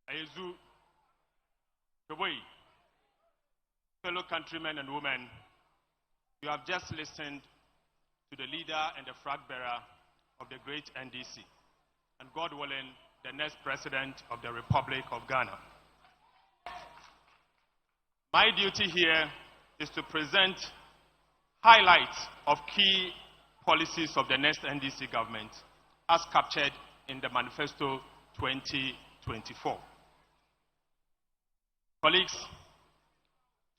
Ayezu, Kawai, fellow countrymen and women, you have just listened to the leader and the flag bearer of the great NDC, and God willing, the next president of the Republic of Ghana. My duty here is to present highlights of key policies of the next NDC government as captured in the Manifesto 2024. Colleagues,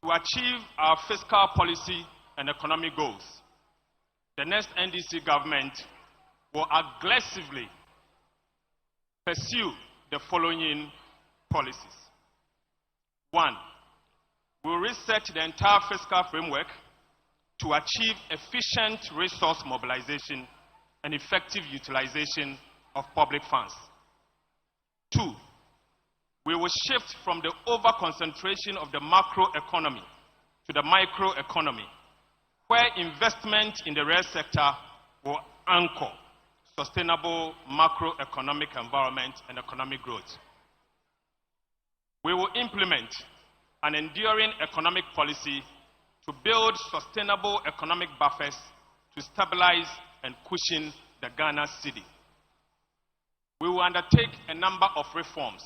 to achieve our fiscal policy and economic goals, the next NDC government will aggressively pursue the following policies. 1. We will reset the entire fiscal framework to achieve efficient resource mobilization and effective utilization of public funds. 2. We will shift from the over-concentration of the macroeconomy to the microeconomy, where investment in the real sector will anchor sustainable macroeconomic environment and economic growth. We will implement an enduring economic policy to build sustainable economic buffers to stabilize and cushion the Ghana cedi. We will undertake a number of reforms.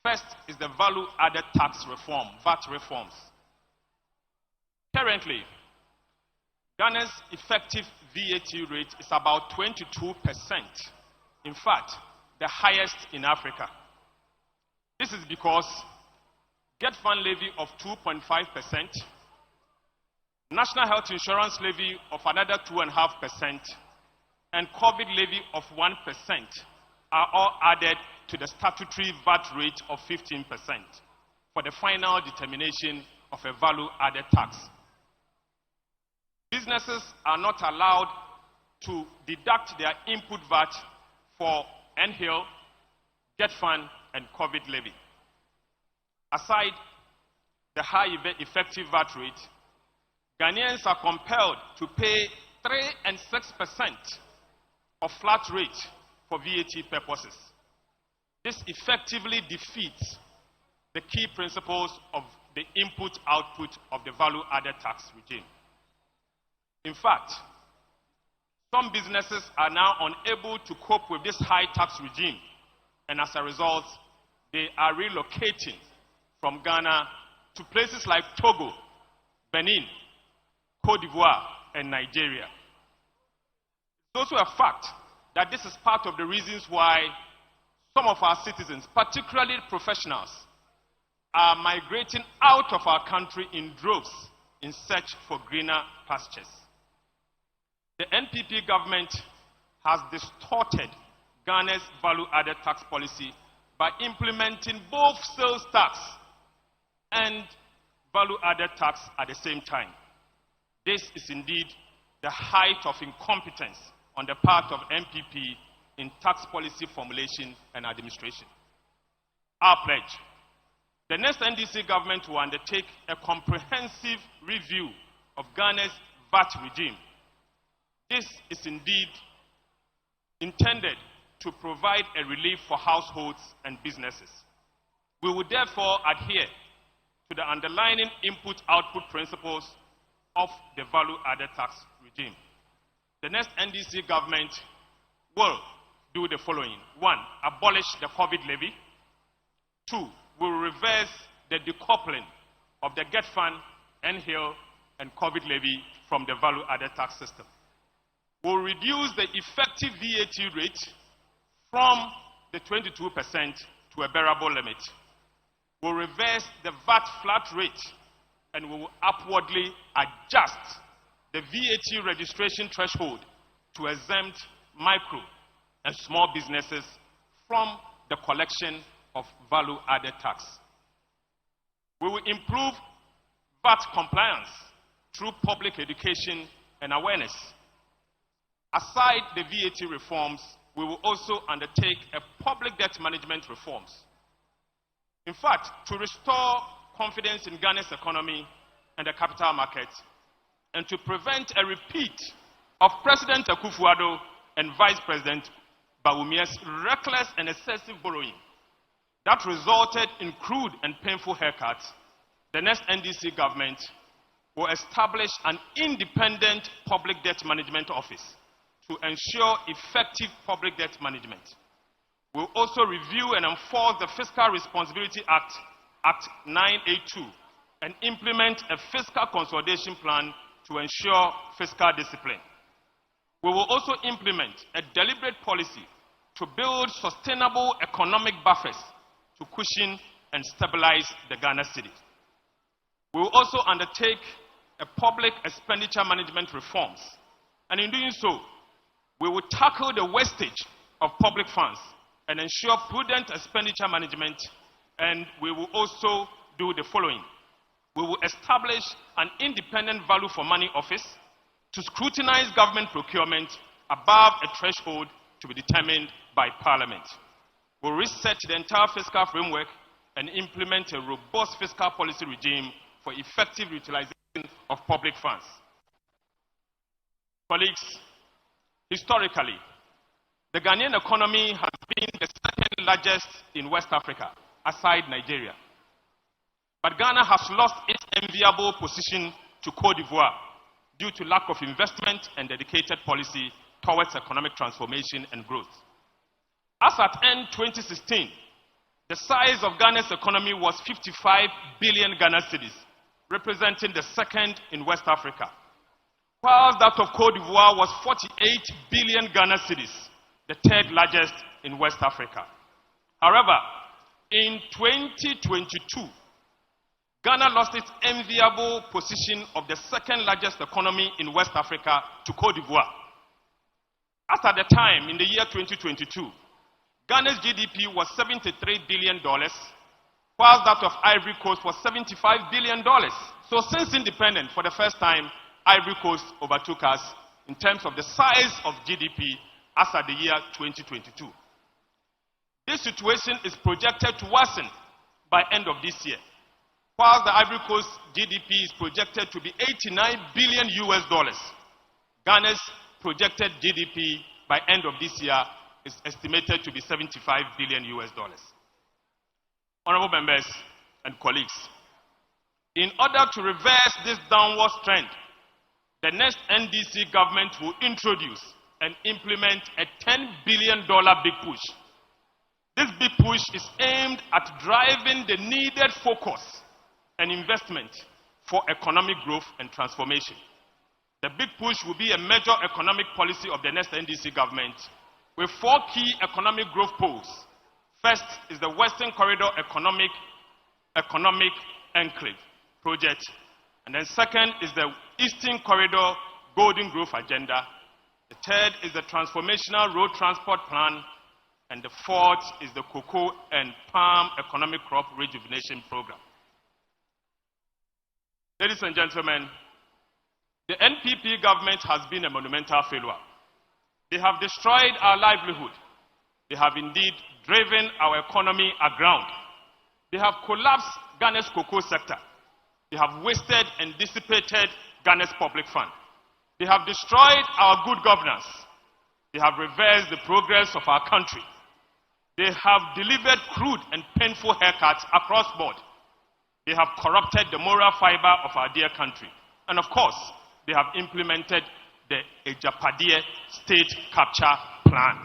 First is the value-added tax reform, VAT reforms. Currently, Ghana's effective VAT rate is about 22%. In fact, the highest in Africa. This is because Get Fund levy of 2.5%, National Health Insurance levy of another 2.5%, and COVID levy of 1% are all added to the statutory VAT rate of 15% for the final determination of a value-added tax. Businesses are not allowed to deduct their input VAT for NHIL, Get Fund, and COVID levy. Aside the high effective VAT rate, Ghanaians are compelled to pay 3 and 6% of flat rate for VAT purposes. This effectively defeats the key principles of the input-output of the value-added tax regime. In fact, some businesses are now unable to cope with this high tax regime, and as a result, they are relocating from Ghana to places like Togo, Benin, Cote d'Ivoire, and Nigeria. It's also a fact that this is part of the reasons why some of our citizens, particularly professionals, are migrating out of our country in droves in search for greener pastures. The NPP government has distorted Ghana's value-added tax policy by implementing both sales tax and value-added tax at the same time. This is indeed the height of incompetence on the part of NPP in tax policy formulation and administration. Our pledge: the next NDC government will undertake a comprehensive review of Ghana's VAT regime. This is indeed intended to provide a relief for households and businesses. We will therefore adhere to the underlying input-output principles of the value-added tax regime. The next NDC government will do the following. 1, abolish the COVID levy. 2, we will reverse the decoupling of the Get Fund, NHIL, and COVID levy from the value-added tax system. We will reduce the effective VAT rate from the 22% to a bearable limit. We will reverse the VAT flat rate, and we will upwardly adjust the VAT registration threshold to exempt micro and small businesses from the collection of value-added tax. We will improve VAT compliance through public education and awareness. Aside the VAT reforms, we will also undertake a public debt management reforms. In fact, to restore confidence in Ghana's economy and the capital market, and to prevent a repeat of President Akufo-Addo and Vice President Bawumia's reckless and excessive borrowing, that resulted in crude and painful haircuts, the next NDC government will establish an independent public debt management office to ensure effective public debt management. We'll also review and enforce the Fiscal Responsibility Act, Act 982, and implement a fiscal consolidation plan to ensure fiscal discipline. We will also implement a deliberate policy to build sustainable economic buffers to cushion and stabilize the Ghana city. We will also undertake a public expenditure management reforms, and in doing so, we will tackle the wastage of public funds and ensure prudent expenditure management, and we will also do the following. We will establish an independent value for money office to scrutinize government procurement above a threshold to be determined by Parliament. We'll reset the entire fiscal framework and implement a robust fiscal policy regime for effective utilization of public funds. Colleagues, historically, the Ghanaian economy has been the second largest in West Africa, aside Nigeria. But Ghana has lost its enviable position to Côte d'Ivoire due to lack of investment and dedicated policy towards economic transformation and growth. As at end 2016, the size of Ghana's economy was 55 billion Ghana cedis, representing the second in West Africa, whilst that of Côte d'Ivoire was 48 billion Ghana cedis, the third largest in West Africa. However, in 2022, Ghana lost its enviable position of the second largest economy in West Africa to Côte d'Ivoire. As at the time, in the year 2022, Ghana's GDP was $73 billion, whilst that of Ivory Coast was $75 billion. So since independence, for the first time, Ivory Coast overtook us in terms of the size of GDP as at the year 2022. This situation is projected to worsen by end of this year, while the Ivory Coast GDP is projected to be $89 billion. Ghana's projected GDP by end of this year is estimated to be $75 billion. Honorable members and colleagues, in order to reverse this downward trend, the next NDC government will introduce and implement a $10 billion big push. This big push is aimed at driving the needed focus and investment for economic growth and transformation. The big push will be a major economic policy of the next NDC government with 4 key economic growth poles. First is the Western Corridor Economic Enclave project, and then second is the Eastern Corridor Golden Growth Agenda. The third is the Transformational Road Transport Plan, and the fourth is the Cocoa and Palm Economic Crop Rejuvenation Program. Ladies and gentlemen, the NPP government has been a monumental failure. They have destroyed our livelihood. They have indeed driven our economy aground. They have collapsed Ghana's cocoa sector. They have wasted and dissipated Ghana's public fund. They have destroyed our good governance. They have reversed the progress of our country. They have delivered crude and painful haircuts across board. They have corrupted the moral fiber of our dear country. And of course, they have implemented the Ejapadiye state capture plan.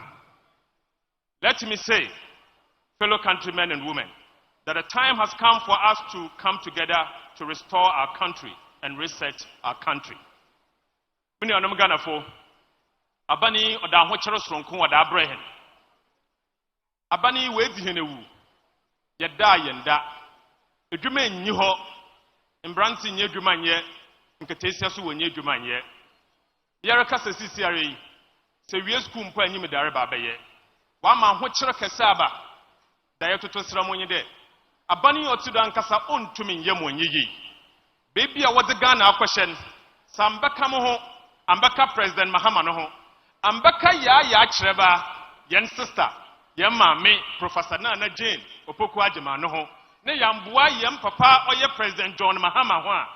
Let me say, fellow countrymen and women, that the time has come for us to come together to restore our country and reset our country. Mini onom Ghanafo, abani oda hochero sronko oda abrehen. Abani we dihenewu. Yeda yenda. Edwuma nyi ho. Mbranti nye edwuma nye. Nketesia so wonye edwuma nye. Yara kasa sisiare yi. Se wie school mpo anyim dare ba beye. Wa ma hochero kesa aba. Da yetoto sramonye de. Abani otudo ankasa ontumi nyem onye yi. Baby a wode Ghana akwahye sambaka mo ho ambaka President Mahama no ho ambaka ya kyereba yen sister yen maame Professor Nana Jane Opoku Agema no ho ne yamboa yen papa oye President John Mahama ho a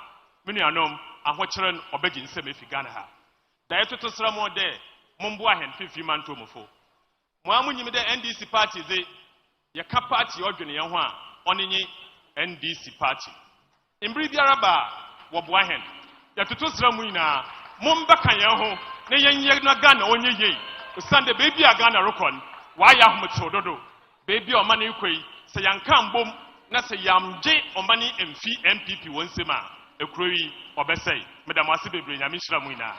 menu anom ahokyere no obegi nsem efi Ghana ha da yetoto sra mo de momboa hen fifi manto mofo mo amunyim de NDC party ze Yaka party odwene ye ho a onenye NDC party. Imbri biara ba wo boa hen. Ya tutu sra mu ina mombeka ye ho na yenye na Ghana onye yei. Usande baby a Ghana rokon wa ya homoto dodo. Baby o mane kwei se yanka mbom na se yamje o mane MPP wonsema ekroyi obesei. Madam Wasi bebre nyame hira mu ina.